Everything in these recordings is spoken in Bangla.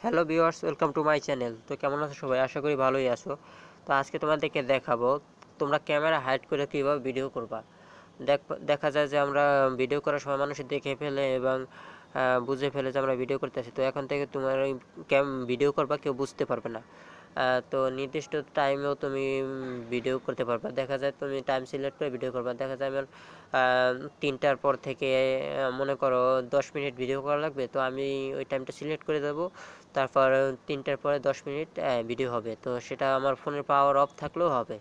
Hello viewers, welcome to my channel. তো কেমন আছো সবাই? আশা করি ভালোই আছো। তো আজকে তোমাদেরকে দেখাবো তোমরা ক্যামেরা হাইড করে কীভাবে ভিডিও করবা। দেখা যায় যে আমরা ভিডিও করার সময় মানুষ দেখে ফেলে এবং বুঝে ফেলে যে আমরা ভিডিও করতেছি। তো এখন থেকে তোমার ওই ভিডিও করবা, কেউ বুঝতে পারবে না। তো নির্দিষ্ট টাইমেও তুমি ভিডিও করতে পারবা। দেখা যায় তুমি টাইম সিলেক্ট করে ভিডিও করবা। দেখা যায় আমার 3টার পর থেকে মনে করো 10 মিনিট ভিডিও করা লাগবে, তো আমি ওই টাইমটা সিলেক্ট করে দেবো। তারপর 3টার পরে 10 মিনিট ভিডিও হবে। তো সেটা আমার ফোনের পাওয়ার অফ থাকলেও হবে।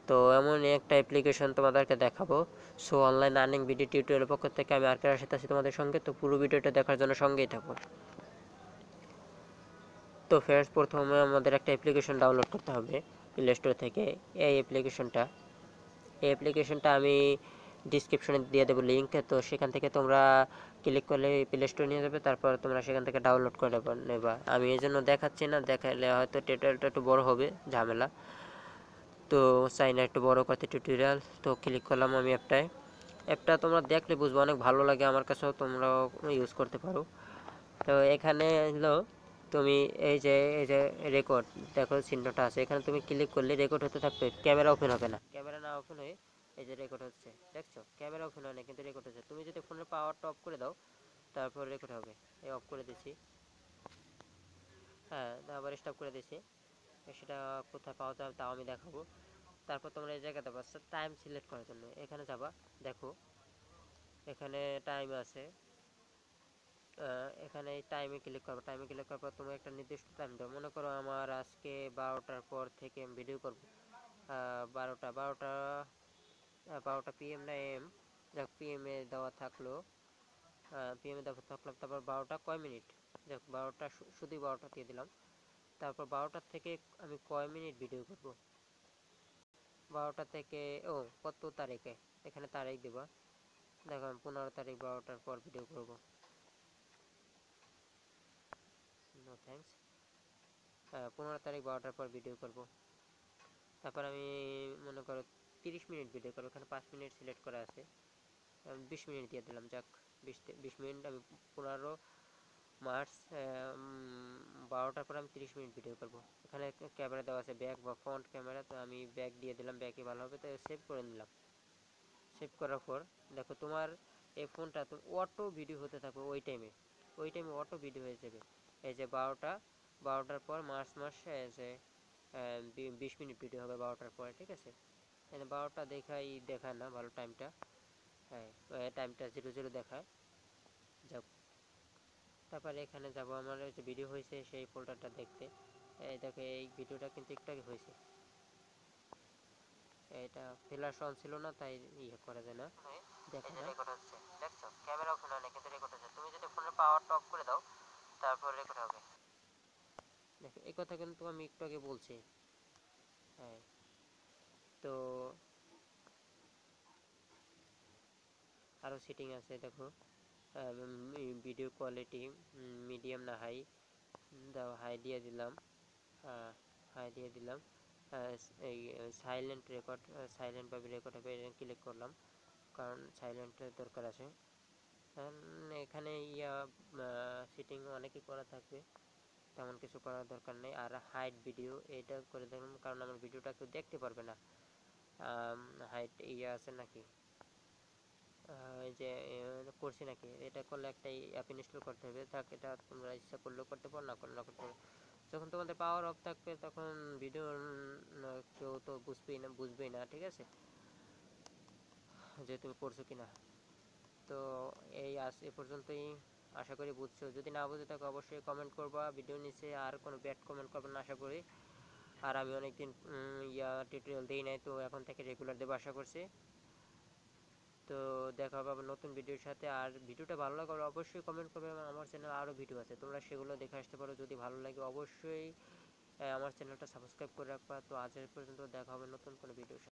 তো এমন একটা অ্যাপ্লিকেশন তোমাদেরকে দেখাবো। সো অনলাইন আর্নিং ভিডিও টিউটোরিয়ালের পক্ষ থেকে আমি আরকের সাথে আছি তোমাদের সঙ্গে। তো পুরো ভিডিওটা দেখার জন্য সঙ্গেই থাকো। তো ফ্রেন্ডস, প্রথমে আমাদের একটা অ্যাপ্লিকেশন ডাউনলোড করতে হবে প্লে স্টোর থেকে। এই অ্যাপ্লিকেশনটা আমি ডিসক্রিপশনে দিয়ে দেবো লিঙ্ক। তো সেখান থেকে তোমরা ক্লিক করলে প্লে স্টোরে নিয়ে যাবে, তারপর তোমরা সেখান থেকে ডাউনলোড করে নেবা। আমি এই জন্য দেখাচ্ছি না, দেখালে হয়তো টিউটোরিয়ালটা একটু বড় হবে, ঝামেলা। তো চাই না একটু বড় করতে টিউটোরিয়াল। তো ক্লিক করলাম আমি অ্যাপটা তোমরা দেখলে বুঝবো, অনেক ভালো লাগে আমার কাছেও, তোমরাও ইউজ করতে পারো। তো এখানে হলো তুমি এই যে রেকর্ড, দেখো চিহ্নটা আছে, এখানে তুমি ক্লিক করলে রেকর্ড হতে থাকবে, ক্যামেরা ওপেন হবে না। ক্যামেরা না ওপেন হয়ে এই যে রেকর্ড হচ্ছে, দেখছো? ক্যামেরা ওপেন হয় না কিন্তু রেকর্ড হচ্ছে। তুমি যদি ফোনের পাওয়ারটা অফ করে দাও, তারপর রেকর্ড হবে। এই অফ করে দিছি, হ্যাঁ, আবার স্টপ করে দিছি। সেটা কোথায় পাওয়া যাবে তাও আমি দেখাবো। তারপর তোমরা এই জায়গাতে পাচ্ছ টাইম সিলেক্ট করার জন্য, এখানে যাবা। দেখো এখানে টাইম আছে, এখানে এই টাইমে ক্লিক করবো। টাইমে ক্লিক করার পর তুমি একটা নির্দিষ্ট টাইম দাও। মনে করো আমার আজকে 12টার পর থেকে আমি ভিডিও করবো। 12টা পিএম না এম, যাক পিএম এ দেওয়া থাকলো। পিএম এ দেওয়া থাকলাম, তারপর 12টা কয় মিনিট, যাক 12টা, শুধুই 12টা দিয়ে দিলাম। তারপর 12টার থেকে আমি কয় মিনিট ভিডিও করব। 12টা থেকে কত তারিখে, এখানে তারিখ দেবা। দেখো আমি 15 তারিখ 12টার পর ভিডিও করব। No thanks. 15 তারিখ 12টার পর ভিডিও করব। তারপর আমি মনে করো 30 মিনিট ভিডিও করবো। এখানে 5 মিনিট সিলেক্ট করা আছে, আমি 20 মিনিট দিয়ে দিলাম। যাক 20 মিনিট, আমি 15 মার্চ 12টার পর আমি 30 মিনিট ভিডিও করব। এখানে ক্যামেরা দেওয়া আছে ব্যাক বা ফ্রন্ট ক্যামেরা, তো আমি ব্যাক দিয়ে দিলাম, ব্যাকই ভালো হবে। তো সেভ করে নিলাম। সেভ করার পর দেখো তোমার এই ফোনটা তো অটো ভিডিও হতে থাকবে। ওই টাইমে অটো ভিডিও হয়ে যাবে। এই যে 12টার পর মার্চ এই যে 20 মিনিট ভিডিও হবে 12টার পরে, ঠিক আছে? এখানে 12টা দেখায় না ভালো টাইমটা, হ্যাঁ টাইমটা 00 দেখায়। যাক, তারপরে এখানে যাব, আমার যে ভিডিও হয়েছে সেই ফোল্ডারটা দেখতে। এই দেখো এই ভিডিওটা কিন্তু একটু আগে হয়েছে, এটা ফ্ল্যাশ অন ছিল না, তাই ইয়ে করা যায় না, দেখা যায়। রেকর্ড হচ্ছে, দেখছো? ক্যামেরা ওপেন হয় না কিন্তু রেকর্ড হচ্ছে। তুমি যদি ফোনের পাওয়ারটা অফ করে দাও, তারপর রেকর্ড হবে। দেখো এই কথা কিন্তু আমি একটু আগে বলছি, হ্যাঁ। তো আরও সেটিং আছে, দেখো ভিডিও কোয়ালিটি মিডিয়াম না হাই দাও, হাই দিয়ে দিলাম, হাই দিয়ে দিলাম। এই সাইলেন্ট রেকর্ড, সাইলেন্টভাবে রেকর্ড হবে, ক্লিক করলাম, কারণ সাইলেন্টের দরকার আছে। এখানে সেটিং অনেকই করা থাকবে, তেমন কিছু করার দরকার নেই। আর হাইড ভিডিও এটা করে দেখলাম, কারণ আমার ভিডিওটা কেউ দেখতে পারবে না। হাইড আছে নাকি, এই যে করছি নাকি, এটা করলে একটা অ্যাপ ইনস্টল করতে হবে। থাক, এটা তোমরা ইচ্ছা করলেও করতে পারো, না করলে না করতে পারো। যখন তোমাদের পাওয়ার অফ থাকবে তখন ভিডিও কেউ তো বুঝবেই না, ঠিক আছে, যে তুমি করছো কিনা। তো এ পর্যন্তই, আশা করি বুঝছো। যদি না বুঝে থাকো অবশ্যই কমেন্ট করবা ভিডিও নিচে, আর কোনো ব্যাড কমেন্ট করবে না আশা করি। আর আমি অনেকদিন টিউটোরিয়াল দিই নাই, তো এখন থেকে রেগুলার দেবো আশা করছি। তো দেখা হবে আবার নতুন ভিডিওর সাথে। আর ভিডিওটা ভালো লাগলে অবশ্যই কমেন্ট করবে, এবং আমার চ্যানেলে আরও ভিডিও আছে, তোমরা সেগুলো দেখে আসতে পারো। যদি ভালো লাগে অবশ্যই আমার চ্যানেলটা সাবস্ক্রাইব করে রাখবা। তো আজ পর্যন্ত, দেখা হবে নতুন কোনো ভিডিওর সাথে।